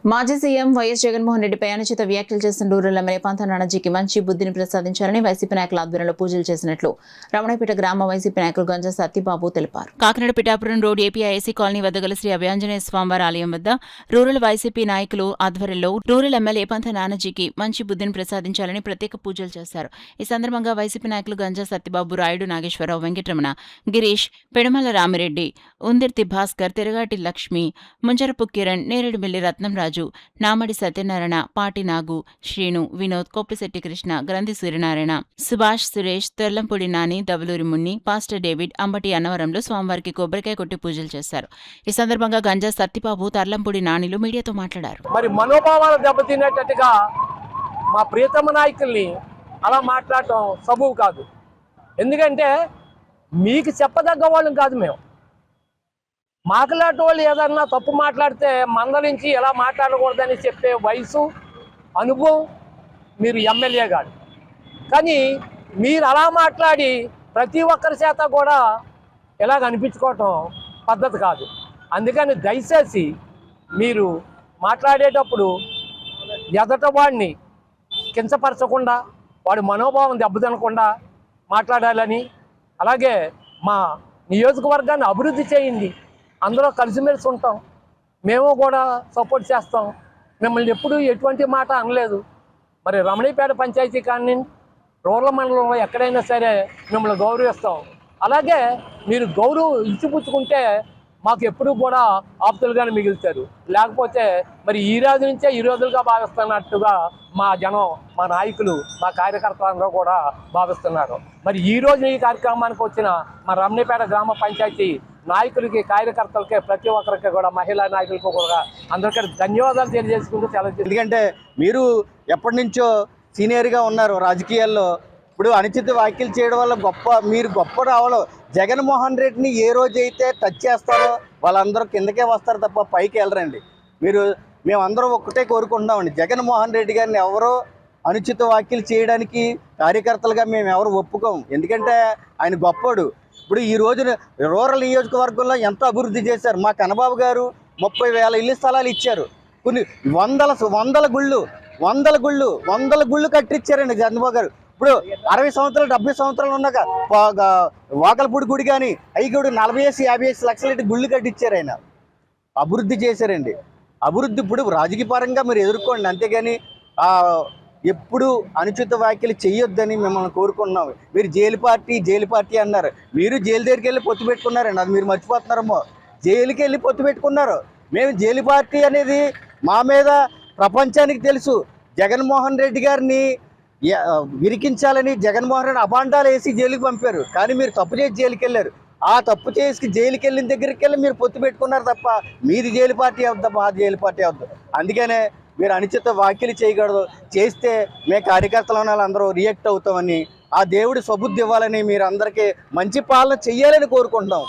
మాజీ CM YS Jaganmohan రెడ్డిపై అనుచిత వ్యాఖ్యలు చేసిన రూరల్ ఎమ్మెల్యే పంత నానాజీకి మంచి బుద్ధిని ప్రసాదించాలని వైసీపీ నాయకుల ఆధ్వర్యంలో పూజలు చేసినట్లు రమణపేట గ్రామ వైసీపీ నాయకులు గంజా సత్యబాబు తెలిపారు. Kakinada Pithapuram road APIC colony వద్ద గల శ్రీ అభయాంజనేయ స్వామివారి ఆలయం వద్ద రూరల్ వైసీపీ నాయకులు ఆధ్వర్యంలో రూరల్ ఎమ్మెల్యే పంత నానాజీకి మంచి బుద్ధిని ప్రసాదించాలని ప్రత్యేక పూజలు చేశారు. ఈ సందర్భంగా వైసీపీ నాయకులు గంజా సత్యబాబు, రాయుడు నాగేశ్వరరావు, వెంకటరమణ, గిరీష్, పెడమల రామిరెడ్డి, ఉందిర్తి భాస్కర్, తిరగాటి లక్ష్మి, ముంజరపు కిరణ్, నేరేడుమిల్లి రత్నంరాజు, నామడి సత్యనారాయణ, పాటి నాగు, శ్రీను, వినోద్, కొప్పిశెట్టి కృష్ణ, గ్రంథి సూర్యనారాయణ, సుభాష్, సురేష్, తెల్లంపూడి నాని, దవలూరి మున్ని, పాస్టర్ డేవిడ్, అంబటి అన్నవరంలో స్వామివారికి కొబ్బరికాయ కొట్టి పూజలు చేశారు. ఈ సందర్భంగా గంజా సత్యబాబు, తర్లంపూడి నానిలు మీడియాతో మాట్లాడారు. మరి మనోభావాలు దెబ్బతినేటట్టుగా మా ప్రియతమ నాయకుల్ని అలా మాట్లాడటం సబబు కాదు. ఎందుకంటే మీకు చెప్పదగ్గ వాళ్ళం కాదు మేము. మాట్లాడే వాళ్ళు ఏదన్నా తప్పు మాట్లాడితే మందలించి ఎలా మాట్లాడకూడదని చెప్పే వయసు, అనుభవం మీరు ఎమ్మెల్యే గారు. కానీ మీరు అలా మాట్లాడి ప్రతి ఒక్కరి చేత కూడా ఎలాగ అనిపించుకోవటం పద్ధతి కాదు. అందుకని దయచేసి మీరు మాట్లాడేటప్పుడు ఎదట వాడిని కించపరచకుండా, వాడి మనోభావం దెబ్బతినకుండా మాట్లాడాలని, అలాగే మా నియోజకవర్గాన్ని అభివృద్ధి చేయండి, అందరూ కలిసిమెలిసి ఉంటాం, మేము కూడా సపోర్ట్ చేస్తాం, మిమ్మల్ని ఎప్పుడూ ఎటువంటి మాట అనలేదు. మరి రమణీపేట పంచాయతీ కానీ రూరల్ మండలంలో ఎక్కడైనా సరే మిమ్మల్ని గౌరవిస్తాం. అలాగే మీరు గౌరవం ఇచ్చిపుచ్చుకుంటే మాకు ఎప్పుడూ కూడా ఆప్తులుగానే మిగులుతారు. లేకపోతే మరి ఈ రోజు నుంచే ఈ రోజులుగా భావిస్తున్నట్టుగా మా జనం, మా నాయకులు, మా కార్యకర్తలందరూ కూడా భావిస్తున్నారు. మరి ఈ రోజు ఈ కార్యక్రమానికి వచ్చిన మా రమణీపేట గ్రామ పంచాయతీ నాయకులకి, కార్యకర్తలకి, ప్రతి ఒక్కరికి కూడా, మహిళా నాయకులకు కూడా అందరికీ ధన్యవాదాలు తెలియజేసుకుంటూ చాలా. ఎందుకంటే మీరు ఎప్పటి నుంచో సీనియర్గా ఉన్నారు రాజకీయాల్లో. ఇప్పుడు అనుచిత వ్యాఖ్యలు చేయడం వల్ల మీరు గొప్ప రావాలో. జగన్మోహన్ రెడ్డిని ఏ రోజైతే టచ్ చేస్తారో వాళ్ళందరూ కిందకే వస్తారు తప్ప పైకి వెళ్ళరండి. మేమందరం ఒక్కటే కోరుకుంటున్నామండి, జగన్మోహన్ రెడ్డి గారిని ఎవరో అనుచిత వ్యాఖ్యలు చేయడానికి కార్యకర్తలుగా మేము ఎవరు ఒప్పుకోము. ఎందుకంటే ఆయన గొప్పోడు. ఇప్పుడు ఈ రోజున రూరల్ నియోజకవర్గంలో ఎంత అభివృద్ధి చేశారు. మా కన్నబాబు గారు 30,000 ఇల్లు స్థలాలు ఇచ్చారు. కొన్ని వందల గుళ్ళు కట్టించారండి చంద్రబాబు గారు. ఇప్పుడు 60 సంవత్సరాలు 70 సంవత్సరాలు ఉన్నాక వాకలపూడి గుడి కానీ అవి కూడా 40-50 లక్షల గుళ్ళు కట్టించారు. ఆయన అభివృద్ధి చేశారండి. అభివృద్ధి ఇప్పుడు రాజకీయ పరంగా మీరు ఎదుర్కోండి, అంతేగాని ఎప్పుడు అనుచిత వ్యాఖ్యలు చేయొద్దని మిమ్మల్ని కోరుకుంటున్నాం. మీరు జైలు పార్టీ అన్నారు. మీరు జైలు దగ్గరికి వెళ్ళి పొత్తు పెట్టుకున్నారండి, అది మీరు మర్చిపోతున్నారేమో. జైలుకి వెళ్ళి పొత్తు పెట్టుకున్నారు. మేము జైలు పార్టీ అనేది మా మీద ప్రపంచానికి తెలుసు. జగన్మోహన్ రెడ్డి గారిని విరికించాలని జగన్మోహన్ రెడ్డి అభాండాలు వేసి జైలుకి పంపారు. కానీ మీరు తప్పు చేసి జైలుకి వెళ్ళారు. ఆ తప్పు చేసి జైలుకి వెళ్ళిన దగ్గరికి వెళ్ళి మీరు పొత్తు పెట్టుకున్నారు తప్ప మీది జైలు పార్టీ అవుద్దా, మా జైలు పార్టీ అవుద్దా. అందుకనే మీరు అనుచిత వ్యాఖ్యలు చేయకూడదు. చేస్తే మేము కార్యకర్తలు అందరూ రియాక్ట్ అవుతామని, ఆ దేవుడు స్వబుద్ధి ఇవ్వాలని, మీరు అందరికీ మంచి పాలన చెయ్యాలని కోరుకుంటున్నాం.